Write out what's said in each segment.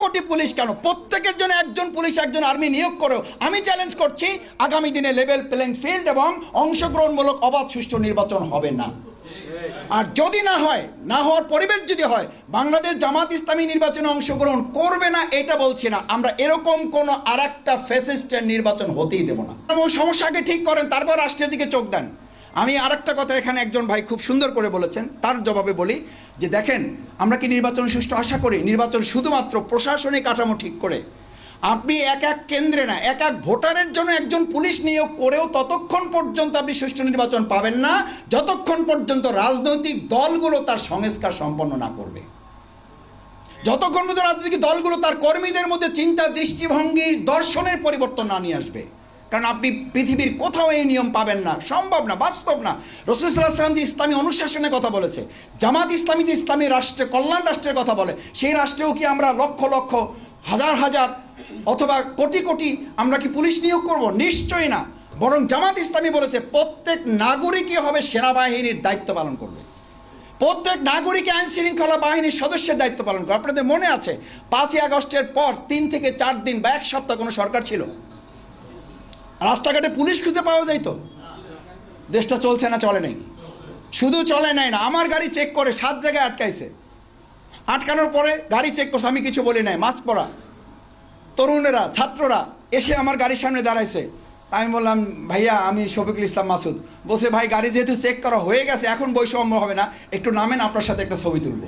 কোটি পুলিশ কেন? প্রত্যেকের জন্য একজন পুলিশ একজন আর্মি নিয়োগ করেও আমি চ্যালেঞ্জ করছি আগামী দিনে লেভেল প্লেইং ফিল্ড এবং অংশগ্রহণমূলক অবাধ সুষ্ঠু নির্বাচন হবে না। আর যদি না হয়, না হওয়ার পরিবেশ যদি হয়, বাংলাদেশ জামাত ইসলামী নির্বাচনে অংশগ্রহণ করবে না এটা বলছি না, আমরা এরকম কোনো আরেকটা ফ্যাসিস্টের নির্বাচন হতেই দেব না। এবং সমস্যাকে ঠিক করেন, তারপর রাষ্ট্রের দিকে চোখ দেন। আমি আরেকটা কথা এখানে একজন ভাই খুব সুন্দর করে বলেছেন, তার জবাবে বলি যে দেখেন, আমরা কি নির্বাচন সুষ্ঠু আশা করি? নির্বাচন শুধুমাত্র প্রশাসনিক কাঠামো ঠিক করে, আপনি এক এক কেন্দ্রে না, এক এক ভোটারের জন্য একজন পুলিশ নিয়োগ করেও ততক্ষণ পর্যন্ত আপনি সুষ্ঠু নির্বাচন পাবেন না যতক্ষণ পর্যন্ত রাজনৈতিক দলগুলো তার সংস্কার সম্পন্ন না করবে, যতক্ষণ পর্যন্ত রাজনৈতিক দলগুলো তার কর্মীদের মধ্যে চিন্তা, দৃষ্টিভঙ্গির, দর্শনের পরিবর্তন না নিয়ে আসবে। কারণ আপনি পৃথিবীর কোথাও এই নিয়ম পাবেন না, সম্ভব না, বাস্তব না। রাসূল সাল্লাল্লাহু আলাইহি ওয়াসাল্লাম যে ইসলামী অনুশাসনের কথা বলেছে, জামাত ইসলামী যে ইসলামী রাষ্ট্রে, কল্যাণ রাষ্ট্রের কথা বলে, সেই রাষ্ট্রেও কি আমরা লক্ষ লক্ষ, হাজার হাজার অথবা কোটি কোটি আমরা কি পুলিশ নিয়োগ করব? নিশ্চয়ই না। বরং জামাত ইসলামী বলেছে প্রত্যেক নাগরিকই হবে সেনাবাহিনীর দায়িত্ব পালন করবে, প্রত্যেক নাগরিক আইন শৃঙ্খলা বাহিনীর সদস্যের দায়িত্ব পালন করবে। আপনাদের মনে আছে 5ই আগস্টের পর 3 থেকে 4 দিন বা 1 সপ্তাহ কোনো সরকার ছিল, রাস্তাঘাটে পুলিশ খুঁজে পাওয়া যায় তো? দেশটা চলছে না চলে নাই? শুধু চলে নাই না, আমার গাড়ি চেক করে 7 জায়গায় আটকাইছে। আটকানোর পরে গাড়ি চেক করছে, আমি কিছু বলি নাই, মাস্ক পরা তরুণেরা, ছাত্ররা এসে আমার গাড়ির সামনে দাঁড়াইছে। আমি বললাম, ভাইয়া আমি শফিকুল ইসলাম মাসুদ। বলছে, ভাই গাড়ি যেহেতু চেক করা হয়ে গেছে, এখন বৈষম্য হবে না, একটু নামেন, আপনার সাথে একটা ছবি তুলবো।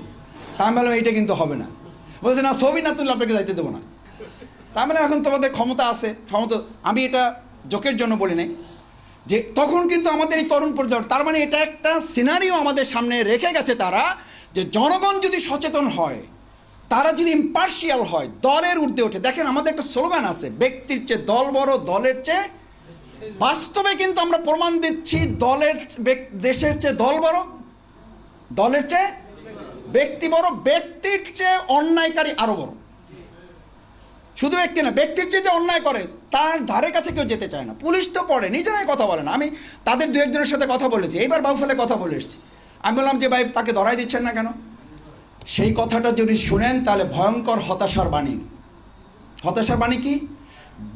তা আমি বললাম, এইটা কিন্তু হবে না। বলছে, না, ছবি না তুললে আপনাকে যাইতে দেবো না। তার মানে এখন তোমাদের ক্ষমতা আছে, ক্ষমতা, আমি এটা জোকের জন্য বলি নাই, যে তখন কিন্তু আমাদের এই তরুণ প্রজন্ম, তার মানে এটা একটা সিনারিও আমাদের সামনে রেখে গেছে তারা, যে জনগণ যদি সচেতন হয়, তারা যদি ইম্পার্শিয়াল হয়, দলের ঊর্ধ্বে ওঠে। দেখেন আমাদের একটা স্লোগান আছে, ব্যক্তির চেয়ে দল বড়, দলের চেয়ে। বাস্তবে কিন্তু আমরা প্রমাণ দিচ্ছি, দলের, দেশের চেয়ে দল বড়, দলের চেয়ে ব্যক্তি বড়, ব্যক্তির চেয়ে অন্যায়কারী আরো বড়। শুধু ব্যক্তি না, ব্যক্তির চেয়ে যে অন্যায় করে তার ধারে কাছে কেউ যেতে চায় না। পুলিশ তো পড়ে, নিজেরাই কথা বলে না। আমি তাদের 2-1 জনের সাথে কথা বলেছি, এইবার বাউফলে কথা বলে এসেছি। আমি বললাম যে ভাই তাকে ধরাই দিচ্ছেন না কেন? সেই কথাটা যদি শুনেন তাহলে ভয়ঙ্কর হতাশার বাণী। হতাশার বাণী কি?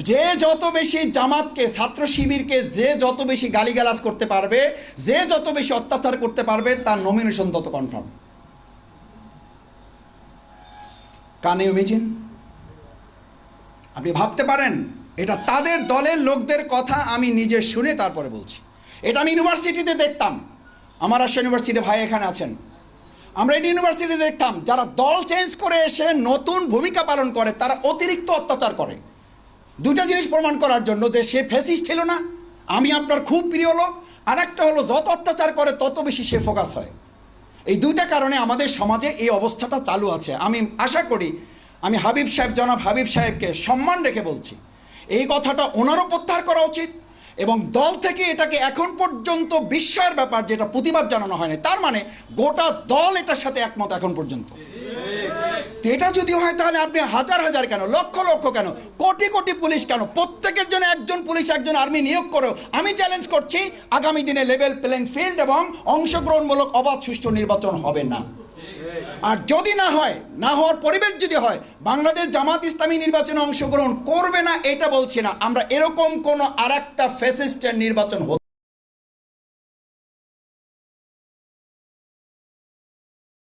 যে যত বেশি জামাতকে, ছাত্র শিবিরকে যে যত বেশি গালিগালাজ করতে পারবে, যে যত বেশি অত্যাচার করতে পারবে, তার নমিনেশন তত কনফার্ম। কান ইউ ইমেজিন? আপনি ভাবতে পারেন? এটা তাদের দলের লোকদের কথা আমি নিজে শুনে তারপরে বলছি। এটা আমি ইউনিভার্সিটিতে দেখতাম, আমার রাজশাহী ইউনিভার্সিটি ভাই এখানে আছেন, আমরা এই ইউনিভার্সিটিতে দেখতাম যারা দল চেঞ্জ করে এসে নতুন ভূমিকা পালন করে, তারা অতিরিক্ত অত্যাচার করে। 2টা জিনিস প্রমাণ করার জন্য যে সে ফ্যাসিস্ট ছিল না, আমি আপনার খুব প্রিয় লোক, আর একটা হলো যত অত্যাচার করে তত বেশি সে ফোকাস হয়। এই 2টা কারণে আমাদের সমাজে এই অবস্থাটা চালু আছে। আমি আশা করি, আমি হাবিব সাহেব, জনাব হাবিব সাহেবকে সম্মান রেখে বলছি, এই কথাটা ওনারও প্রত্যাহার করা উচিত। এবং দল থেকে এটাকে এখন পর্যন্ত বিস্ময়ের ব্যাপার যেটা প্রতিবাদ জানানো হয়নি, তার মানে গোটা দল এটার সাথে একমত এখন পর্যন্ত। তো এটা যদি হয় তাহলে আপনি হাজার হাজার কেন, লক্ষ লক্ষ কেন, কোটি কোটি পুলিশ কেন? প্রত্যেকের জন্য একজন পুলিশ একজন আর্মি নিয়োগ করেও আমি চ্যালেঞ্জ করছি আগামী দিনে লেভেল প্লেইং ফিল্ড এবং অংশগ্রহণমূলক অবাধ সুষ্ঠু নির্বাচন হবে না। আর যদি না হয়, না হওয়ার পরিবেশ যদি হয়, বাংলাদেশ জামাত ইসলামী নির্বাচনে অংশগ্রহণ করবে না এটা বলছি না, আমরা এরকম কোনো আরেকটা ফ্যাসিস্টের নির্বাচন